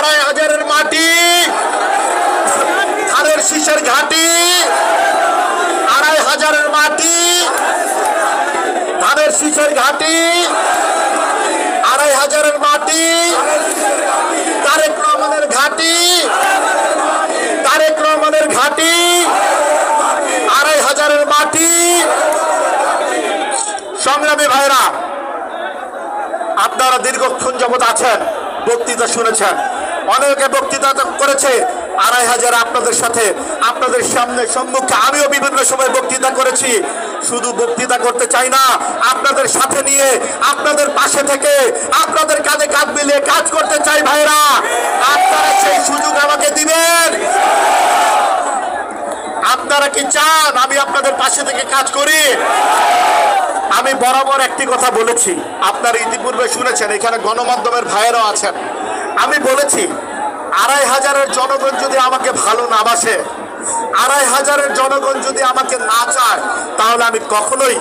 2500-এর মাটি, ধানের শীষের ঘাটি, 2500-এর মাটি, ধানের শীষের ঘাটি, 2500-এর মাটি, তারেক রহমানের ঘাটি, তারেক রহমানের ঘাটি, 2500-এর মাটি। সংগ্রামী ভাইরা, আপনারা দীর্ঘক্ষণ যাবৎ আছেন, বক্তৃতা শুনেছেন, অনেকে বক্তৃতা করেছে। 2500 আপনাদের সাথে, আপনাদের সামনে সম্মুখে আমিও বিভিন্ন সময় বক্তৃতা করেছি। শুধু বক্তৃতা করতে চাই না, আপনাদের সাথে নিয়ে, আপনাদের পাশে থেকে, আপনাদের কাঁধে কাঁধ মিলিয়ে কাজ করতে চাই। ভাইরা, আপনারা সেই সুযোগ আমাকে দিবেন? আপনারা কি চান আমি আপনাদের পাশে থেকে কাজ করি? আমি বরাবর একটি কথা বলেছি, আপনারা ইতিপূর্বে শুনেছেন, এখানে গণমাধ্যমের ভাইয়েরাও আছেন। আমি বলেছি 2500-এর জনগণ যদি আমাকে ভালো না বাসে, 2500-এর জনগণ যদি আমাকে না চায়, তাহলে আমি কখনোই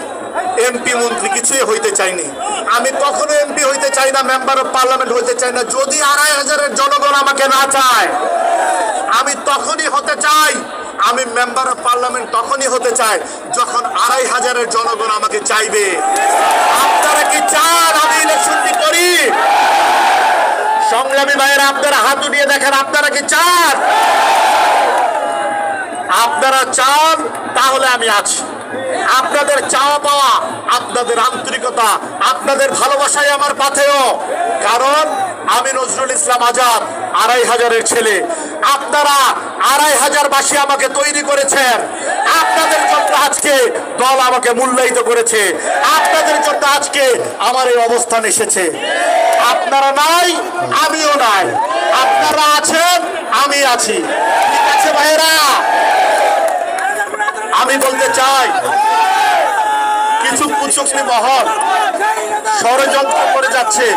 এমপি মন্ত্রী কিছুই হইতে চাইনি। আমি কখনো এমপি হইতে চাই না, মেম্বার অফ পার্লামেন্ট হইতে চাই না। যদি 2500-এর জনগণ আমাকে না চায়, আমি তখনই হতে চাই, আমি মেম্বার অফ পার্লামেন্ট তখনই হতে চাই যখন 2500-এর জনগণ আমাকে চাইবে। আপনারা কি চান আমি ইলেকশনটি করি? সংগ্রামী ভাইয়েরা, আপনারা হাত উঠিয়ে দেখেন, আপনারা কি চান? আপনারা চান, তাহলে আমি আছি। আপনাদের চাওয়া পাওয়া, আপনাদের আন্তরিকতা, আপনাদের ভালোবাসাই আমার পাথেয়। কারণ আমি নজরুল ইসলাম আজাদ 2500-এর ছেলে। আপনারা 2500বাসী আমাকে তৈরি করেছেন। আপনাদের জন্য আজকে দল আমাকে মূল্যায়িত করেছে। আপনাদের জন্য আজকে আমার এই অবস্থান এসেছে। আপনারা নাই, আমিও নাই। আপনারা আছেন, আমি আছি। ঠিক আছে ভাইরা, আমি বলতে চাই, কিছু কুচক্রী মহল ষড়যন্ত্র করে যাচ্ছে।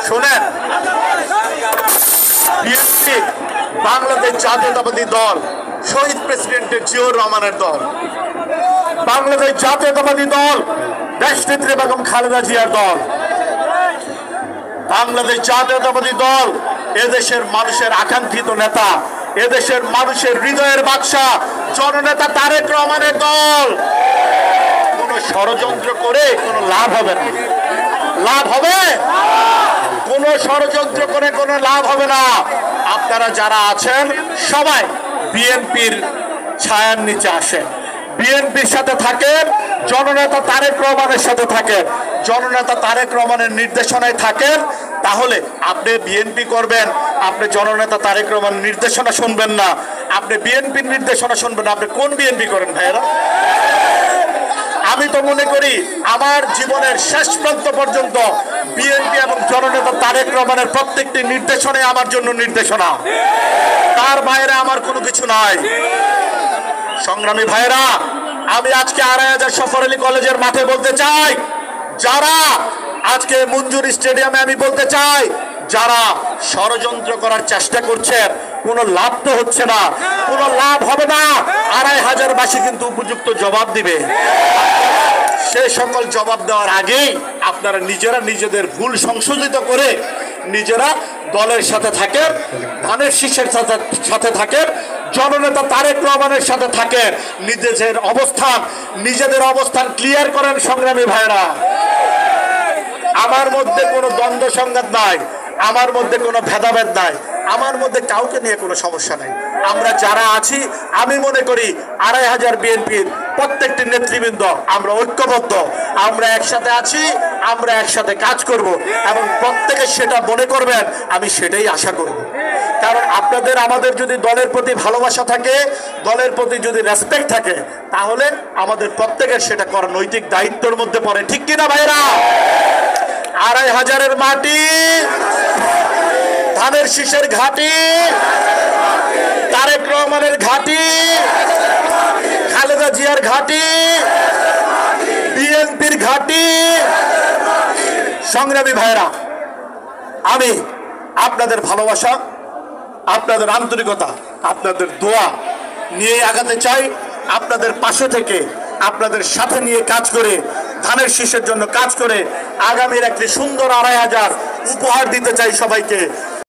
শোনেন, বিএনপি বাংলাদেশ জাতীয়তাবাদী দল, শহীদ প্রেসিডেন্টের জিয়াউর রহমানের দল। বাংলাদেশ জাতীয়তাবাদী দল দেশনেত্রী বেগম খালেদা জিয়ার দল। বাংলাদেশ জাতীয়তাবাদী দল এদেশের মানুষের আকাঙ্ক্ষিত নেতা, এদেশের মানুষের হৃদয়ের বাদশা জননেতা তারেক রহমানের দল। কোন ষড়যন্ত্র করে কোনো লাভ হবে না। লাভ হবে? কোন ষড়যন্ত্র করে কোনো লাভ হবে না। আপনারা যারা আছেন সবাই বিএনপির ছায়ার নিচে আসেন, বিএনপির সাথে থাকেন, জননেতা তারেক রহমানের সাথে থাকেন, জননেতা তারেক রহমানের নির্দেশনায় থাকেন। তাহলে আপনি বিএনপি করবেন, আপনি জননেতা তারেক রহমানের নির্দেশনা শুনবেন না, আপনি বিএনপির নির্দেশনা শুনবেন। আপনি কোন বিএনপি করেন ভাইয়েরা? আমি তো মনে করি আমার জীবনের শেষ প্রান্ত পর্যন্ত বিএনপি এবং জননেতা তারেক রহমানের প্রত্যেকটি নির্দেশনাই আমার জন্য নির্দেশনা। তার বাইরে আমার কোনো কিছু নাই। সংগ্রামী ভাইরা, আমি আজকে 2500 সফর আলী কলেজের মাঠে বলতে চাই, যারা আজকে মঞ্জুর স্টেডিয়ামে আমি বলতে চাই, যারা ষড়যন্ত্র করার চেষ্টা করছেন, কোনো লাভ তো হচ্ছে না, কোনো লাভ হবে না। 2500বাসী কিন্তু উপযুক্ত জবাব দিবে। সে সকল জবাব দেওয়ার আগেই আপনারা নিজেরা নিজেদের ভুল সংশোধিত করে নিজেরা দলের সাথে থাকেন, ধানের শীষের সাথে থাকেন, জননেতা তারেক রহমানের সাথে থাকেন। নিজেদের অবস্থান ক্লিয়ার করেন। সংগ্রামী ভাইরা, আমার মধ্যে কোনো দ্বন্দ্ব সংঘাত নাই, আমার মধ্যে কোনো ভেদাভেদ নাই, আমার মধ্যে কাউকে নিয়ে কোনো সমস্যা নাই। আমরা যারা আছি, আমি মনে করি 2500 বিএনপির প্রত্যেকটি নেতৃবৃন্দ আমরা ঐক্যবদ্ধ, আমরা একসাথে আছি, আমরা একসাথে কাজ করব এবং প্রত্যেকে সেটা মনে করবেন, আমি সেটাই আশা করব। কারণ আপনাদের আমাদের যদি দলের প্রতি ভালোবাসা থাকে, দলের প্রতি যদি রেসপেক্ট থাকে, তাহলে আমাদের প্রত্যেকের সেটা করার নৈতিক দায়িত্বের মধ্যে পড়ে। ঠিক কিনা ভাইরা? 2500-এর মাটি, ধানের শীষের ঘাটি, তারেক রহমানের ঘাটি, খালেদা জিয়ার ঘাটি, বিএনপির ঘাটি। সংগ্রামী ভাইরা, আমি আপনাদের ভালোবাসা, আপনাদের আন্তরিকতা, আপনাদের দোয়া নিয়ে আগাতে চাই। আপনাদের পাশে থেকে, আপনাদের সাথে নিয়ে কাজ করে, ধানের শীষের জন্য কাজ করে আগামীর একটি সুন্দর 2500 উপহার দিতে চাই সবাইকে।